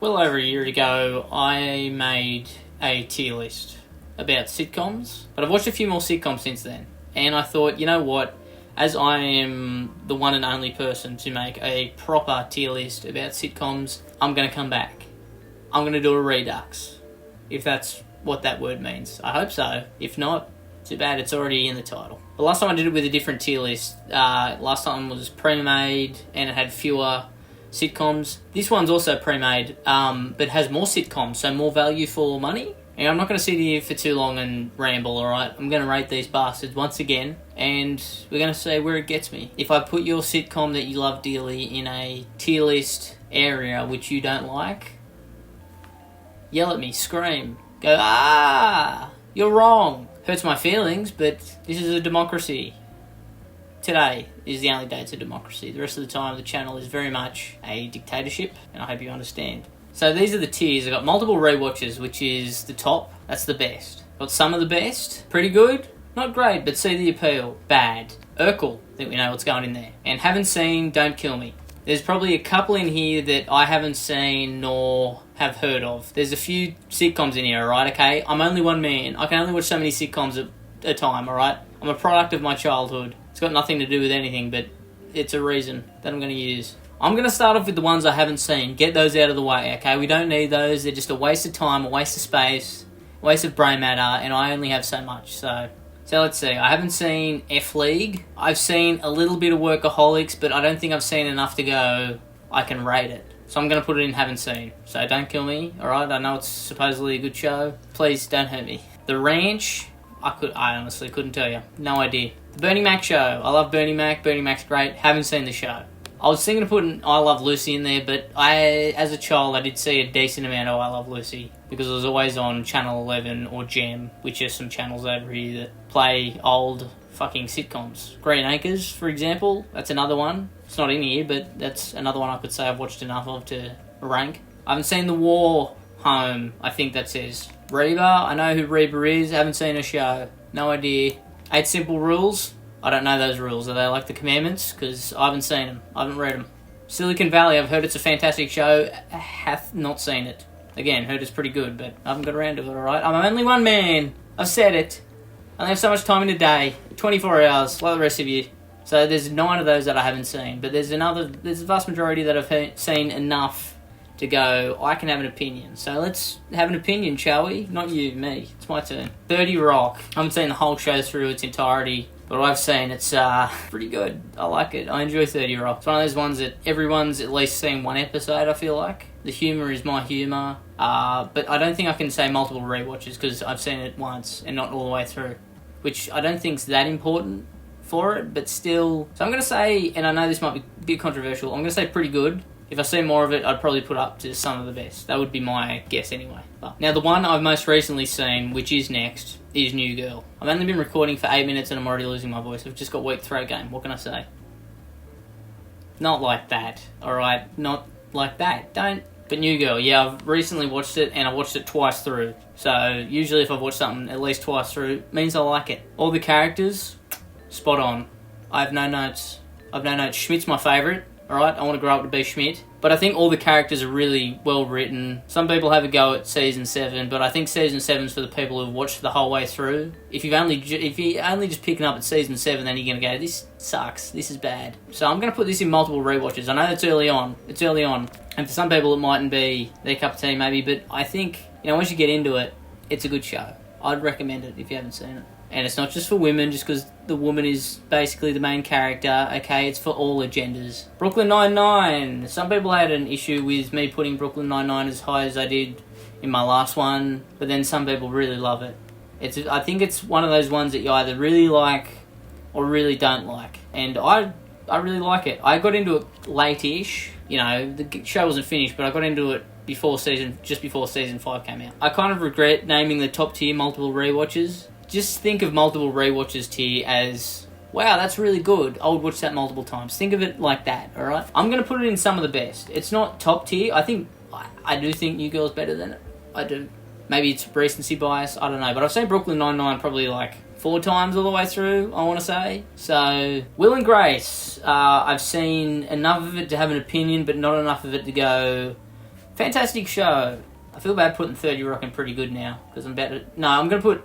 Well over a year ago, I made a tier list about sitcoms, but I've watched a few more sitcoms since then, and I thought, you know what, as I am the one and only person to make a proper tier list about sitcoms, I'm going to come back. I'm going to do a Redux, if that's what that word means. I hope so. If not, too bad, it's already in the title. The last time I did it with a different tier list, last time was pre-made, and it had fewer sitcoms. This one's also pre-made, but has more sitcoms, so more value for money. And I'm not going to sit here for too long and ramble, alright? I'm going to rate these bastards once again, and we're going to see where it gets me. If I put your sitcom that you love dearly in a tier list area which you don't like, yell at me, scream, go, you're wrong. Hurts my feelings, but this is a democracy. Today is the only day it's a democracy. The rest of the time, the channel is very much a dictatorship, and I hope you understand. So these are the tiers. I've got multiple rewatches, which is the top. That's the best. Got some of the best. Pretty good. Not great, but see the appeal. Bad. Urkel. I think we know what's going in there. And haven't seen, don't kill me. There's probably a couple in here that I haven't seen nor have heard of. There's a few sitcoms in here, alright, okay? I'm only one man. I can only watch so many sitcoms at a time, alright? I'm a product of my childhood. It's got nothing to do with anything, but it's a reason that I'm going to use. I'm going to start off with the ones I haven't seen. Get those out of the way, okay? We don't need those. They're just a waste of time, a waste of space, a waste of brain matter, and I only have so much. So let's see. I haven't seen F-League. I've seen a little bit of Workaholics, but I don't think I've seen enough to go I can rate it. So I'm going to put it in haven't seen. So don't kill me, alright? I know it's supposedly a good show. Please don't hurt me. The Ranch, I honestly couldn't tell you. No idea. The Bernie Mac Show. I love Bernie Mac. Bernie Mac's great. Haven't seen the show. I was thinking of putting I Love Lucy in there, but as a child, I did see a decent amount of I Love Lucy because it was always on Channel 11 or Gem, which are some channels over here that play old fucking sitcoms. Green Acres, for example, that's another one. It's not in here, but that's another one I could say I've watched enough of to rank. I haven't seen The War Home, I think that says. Reba, I know who Reba is, I haven't seen a show. No idea. 8 Simple Rules, I don't know those rules. Are they like the commandments? Because I haven't seen them. I haven't read them. Silicon Valley, I've heard it's a fantastic show. I have not seen it. Again, heard it's pretty good, but I haven't got around to it, alright? I'm only one man. I've said it. I only have so much time in a day. 24 hours, like the rest of you. So there's 9 of those that I haven't seen. But there's a vast majority that I've seen enough to go, I can have an opinion. So let's have an opinion, shall we? Not you, me. It's my turn. 30 Rock. I haven't seen the whole show through its entirety, but what I've seen, it's pretty good. I like it. I enjoy 30 Rock. It's one of those ones that everyone's at least seen one episode, I feel like. The humour is my humour. But I don't think I can say multiple rewatches because I've seen it once and not all the way through, which I don't think's that important for it, but still. So I'm going to say, and I know this might be a bit controversial, I'm going to say pretty good. If I see more of it, I'd probably put up to some of the best. That would be my guess anyway. But now the one I've most recently seen, which is next, is New Girl. I've only been recording for 8 minutes and I'm already losing my voice. I've just got weak throat game. What can I say? Not like that, alright? Not like that. Don't. But New Girl, yeah, I've recently watched it and I watched it twice through. So usually if I've watched something at least twice through, it means I like it. All the characters, spot on. I have no notes. Schmidt's my favourite. Alright, I want to grow up to be Schmidt. But I think all the characters are really well written. Some people have a go at Season 7, but I think Season 7's for the people who've watched the whole way through. If you're only just picking up at Season 7, then you're going to go, this sucks, this is bad. So I'm going to put this in multiple rewatches. I know it's early on. And for some people it mightn't be their cup of tea maybe, but I think, once you get into it, it's a good show. I'd recommend it if you haven't seen it. And it's not just for women, just because the woman is basically the main character, okay? It's for all agendas. Brooklyn Nine-Nine. Some people had an issue with me putting Brooklyn Nine-Nine as high as I did in my last one, but then some people really love it. I think it's one of those ones that you either really like or really don't like. And I really like it. I got into it late-ish. The show wasn't finished, but I got into it just before Season 5 came out. I kind of regret naming the top tier multiple rewatches. Just think of multiple rewatches tier as, wow, that's really good. I would watch that multiple times. Think of it like that, alright? I'm going to put it in some of the best. It's not top tier. I do think New Girl's better than it. I do. Maybe it's recency bias. I don't know. But I've seen Brooklyn Nine-Nine probably 4 times all the way through, I want to say. So, Will and Grace. I've seen enough of it to have an opinion, but not enough of it to go, Fantastic show. I feel bad putting 30 Rock in pretty good now because I'm about to. No, I'm gonna put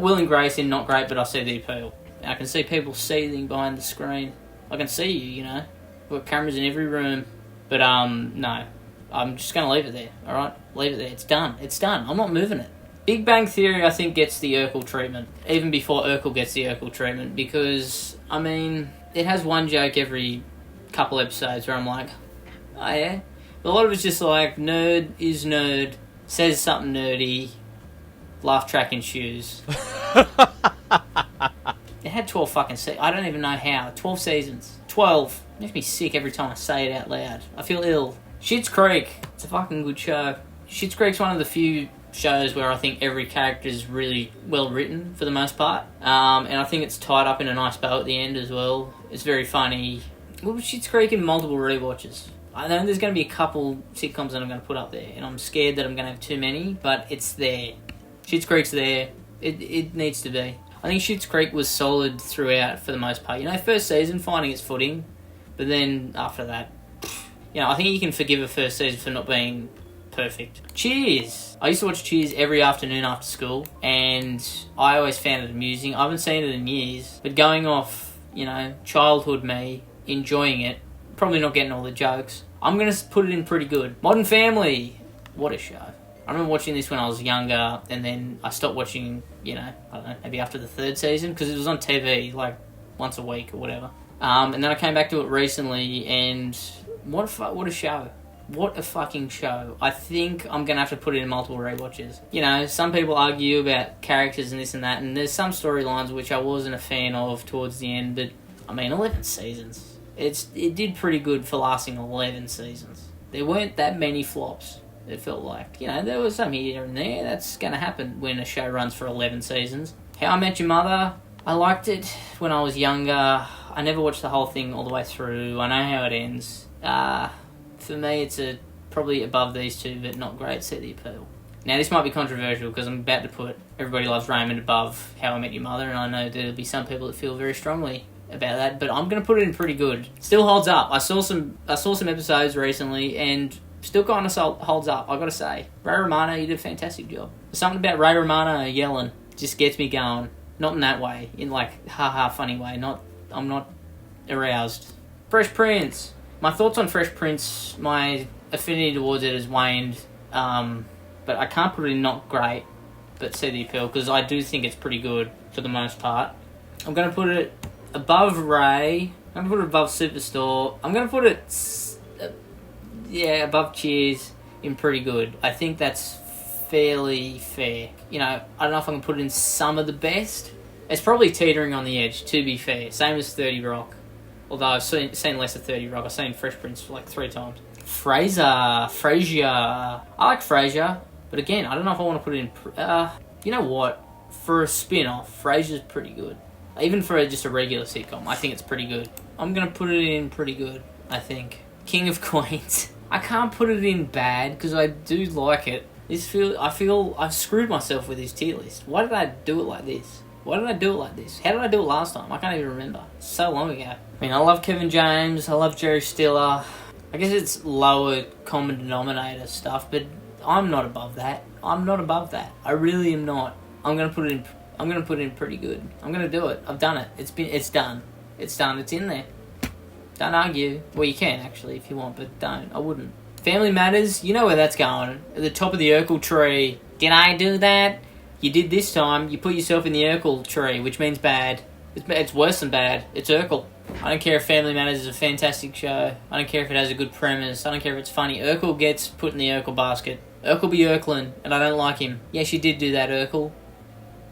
Will and Grace in not great, but I see the appeal. I can see people seething behind the screen. I can see you, you know. We've got cameras in every room, but no, I'm just gonna leave it there. All right, leave it there. It's done. It's done. I'm not moving it. Big Bang Theory, I think, gets the Urkel treatment even before Urkel gets the Urkel treatment because I mean it has one joke every couple episodes where I'm like, oh yeah. But a lot of it's just like, nerd is nerd, says something nerdy, laugh track ensues. It had 12 fucking seasons. I don't even know how. 12 seasons. 12. It makes me sick every time I say it out loud. I feel ill. Schitt's Creek. It's a fucking good show. Schitt's Creek's one of the few shows where I think every character is really well written for the most part. And I think it's tied up in a nice bow at the end as well. It's very funny. Well, Schitt's Creek in multiple rewatches. I know there's going to be a couple sitcoms that I'm going to put up there, and I'm scared that I'm going to have too many, but it's there. Schitt's Creek's there. It needs to be. I think Schitt's Creek was solid throughout for the most part. You know, first season, finding its footing, but then after that, you know, I think you can forgive a first season for not being perfect. Cheers! I used to watch Cheers every afternoon after school, and I always found it amusing. I haven't seen it in years, but going off, you know, childhood me, enjoying it, probably not getting all the jokes. I'm going to put it in pretty good. Modern Family. What a show. I remember watching this when I was younger, and then I stopped watching, you know, I don't know, maybe after the third season, because it was on TV, like, once a week or whatever. And then I came back to it recently, and what a show. What a fucking show. I think I'm going to have to put it in multiple rewatches. You know, some people argue about characters and this and that, and there's some storylines which I wasn't a fan of towards the end, but, I mean, 11 seasons. It did pretty good for lasting 11 seasons. There weren't that many flops, it felt like. You know, there was some here and there. That's going to happen when a show runs for 11 seasons. How I Met Your Mother, I liked it when I was younger. I never watched the whole thing all the way through. I know how it ends. For me, it's probably above these two, but not great. See the appeal. Now, this might be controversial because I'm about to put Everybody Loves Raymond above How I Met Your Mother, and I know there'll be some people that feel very strongly about that, but I'm going to put it in pretty good. Still holds up. I saw some episodes recently, and still kind of holds up, I got to say. Ray Romano, you did a fantastic job. Something about Ray Romano yelling just gets me going. Not in that way, in like ha-ha funny way. I'm not aroused. Fresh Prince. My thoughts on Fresh Prince, my affinity towards it has waned, but I can't put it in not great, but see the appeal, because I do think it's pretty good for the most part. I'm going to put it above Ray. I'm going to put it above Superstore. I'm going to put it, above Cheers in pretty good. I think that's fairly fair. You know, I don't know if I can put it in some of the best. It's probably teetering on the edge, to be fair. Same as 30 Rock. Although I've seen less of 30 Rock. I've seen Fresh Prince like 3 times. Frasier. I like Frasier, but again, I don't know if I want to put it in... you know what? For a spin-off, Frasier's pretty good. Even for just a regular sitcom, I think it's pretty good. I'm going to put it in pretty good, I think. King of Queens. I can't put it in bad, because I do like it. I feel I've screwed myself with this tier list. Why did I do it like this? How did I do it last time? I can't even remember. So long ago. I mean, I love Kevin James. I love Jerry Stiller. I guess it's lower common denominator stuff, but I'm not above that. I really am not. I'm going to put it in pretty good. I'm going to do it. I've done it. It's done. It's in there. Don't argue. Well, you can, actually, if you want, but don't. I wouldn't. Family Matters, you know where that's going. At the top of the Urkel tree. Did I do that? You did this time. You put yourself in the Urkel tree, which means bad. It's worse than bad. It's Urkel. I don't care if Family Matters is a fantastic show. I don't care if it has a good premise. I don't care if it's funny. Urkel gets put in the Urkel basket. Urkel be Urkelin, and I don't like him. Yes, you did do that, Urkel.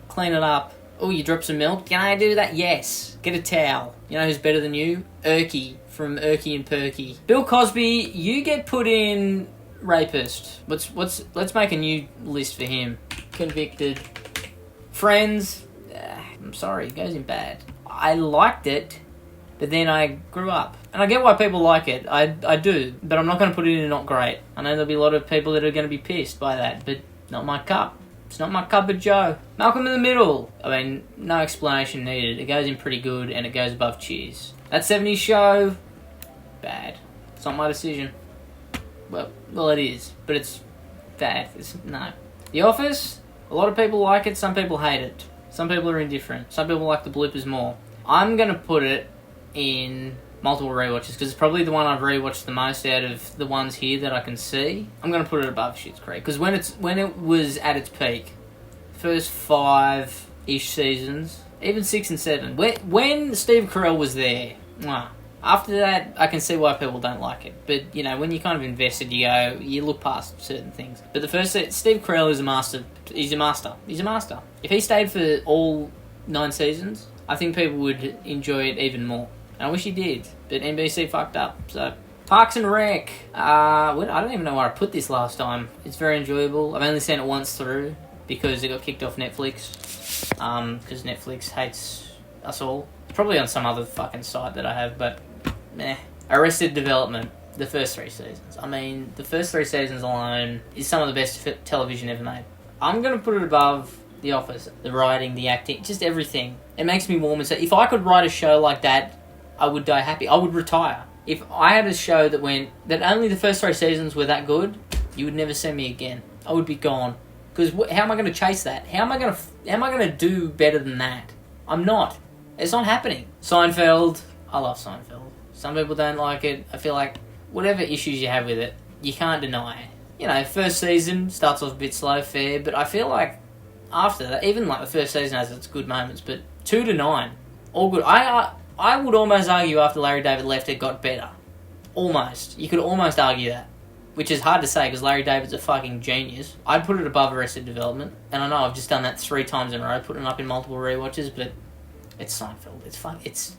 Clean it up. Oh, you dropped some milk? Can I do that? Yes. Get a towel. You know who's better than you? Erky from Erky and Perky. Bill Cosby, you get put in rapist. Let's make a new list for him. Convicted. Friends. I'm sorry, it goes in bad. I liked it, but then I grew up. And I get why people like it. I do. But I'm not going to put it in not great. I know there'll be a lot of people that are going to be pissed by that, but not my cup. It's not my cup of joe. Malcolm in the Middle. I mean, no explanation needed. It goes in pretty good, and it goes above Cheers. That 70s show, bad. It's not my decision. Well, it is, but it's bad. No. The Office, a lot of people like it, some people hate it. Some people are indifferent. Some people like the bloopers more. I'm going to put it in multiple rewatches because it's probably the one I've rewatched the most out of the ones here that I can see. I'm going to put it above Schitt's Creek because when it was at its peak, first 5-ish seasons, even 6 and 7, when Steve Carell was there, after that, I can see why people don't like it. But, you know, when you're kind of invested, you look past certain things. But the first, Steve Carell is a master. He's a master. He's a master. If he stayed for all 9 seasons, I think people would enjoy it even more. And I wish he did. But NBC fucked up. So, Parks and Rec. I don't even know where I put this last time. It's very enjoyable. I've only seen it once through because it got kicked off Netflix. Because Netflix hates us all. Probably on some other fucking site that I have, but meh. Arrested Development, the first 3 seasons. I mean, the first 3 seasons alone is some of the best television ever made. I'm going to put it above The Office. The writing, the acting, just everything. It makes me warm inside. If I could write a show like that, I would die happy. I would retire. If I had a show that only the first 3 seasons were that good, you would never see me again. I would be gone. Because how am I going to chase that? How am I going to do better than that? I'm not. It's not happening. Seinfeld. I love Seinfeld. Some people don't like it. I feel like whatever issues you have with it, you can't deny it. You know, first season starts off a bit slow, fair, but I feel like after that, even like the first season has its good moments, but 2 to 9, all good. I would almost argue after Larry David left, it got better. Almost. You could almost argue that. Which is hard to say because Larry David's a fucking genius. I'd put it above Arrested Development, and I know I've just done that 3 times in a row, putting it up in multiple rewatches, but it's Seinfeld. It's fun. It's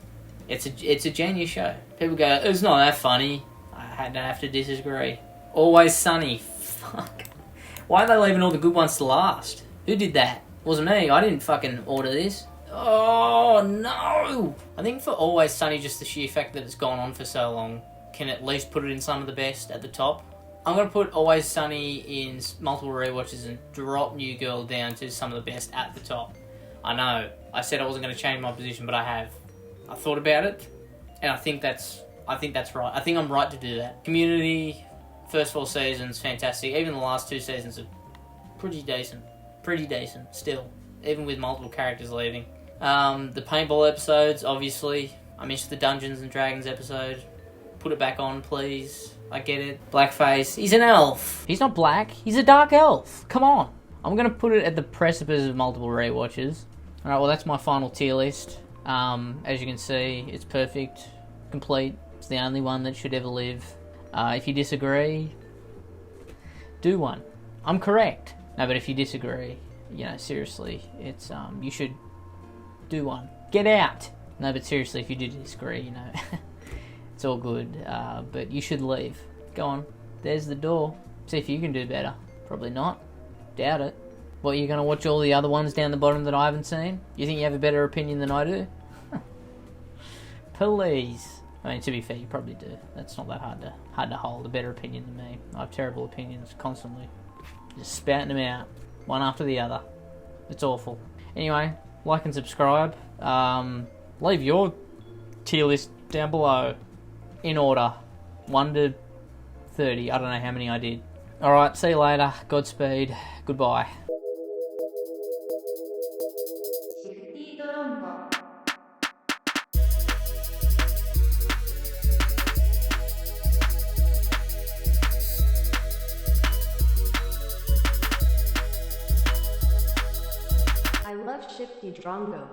a genius show. People go, it's not that funny. I don't have to disagree. Always Sunny. Fuck. Why are they leaving all the good ones to last? Who did that? Wasn't me. I didn't fucking order this. Oh, no! I think for Always Sunny, just the sheer fact that it's gone on for so long can at least put it in some of the best at the top. I'm going to put Always Sunny in multiple rewatches and drop New Girl down to some of the best at the top. I know. I said I wasn't going to change my position, but I have. I thought about it, and I think that's right. I think I'm right to do that. Community, first 4 seasons, fantastic. Even the last 2 seasons are pretty decent. Pretty decent, still. Even with multiple characters leaving. The paintball episodes, obviously. I missed the Dungeons and Dragons episode. Put it back on, please. I get it. Blackface. He's an elf. He's not black. He's a dark elf. Come on. I'm going to put it at the precipice of multiple rewatches. Alright, well, that's my final tier list. As you can see, it's perfect, complete. It's the only one that should ever live. If you disagree, do one. I'm correct. No, but if you disagree, you know, seriously, it's you should do one. Get out. No, but seriously, if you do disagree, you know, it's all good. But you should leave. Go on. There's the door. See if you can do better. Probably not. Doubt it. What, you're going to watch all the other ones down the bottom that I haven't seen? You think you have a better opinion than I do? Please. I mean, to be fair, you probably do. That's not that hard to hold a better opinion than me. I have terrible opinions constantly. Just spouting them out, one after the other. It's awful. Anyway, like and subscribe. Leave your tier list down below in order. 1 to 30. I don't know how many I did. Alright, see you later. Godspeed. Goodbye. Shifty Drongo. I love Shifty Drongo.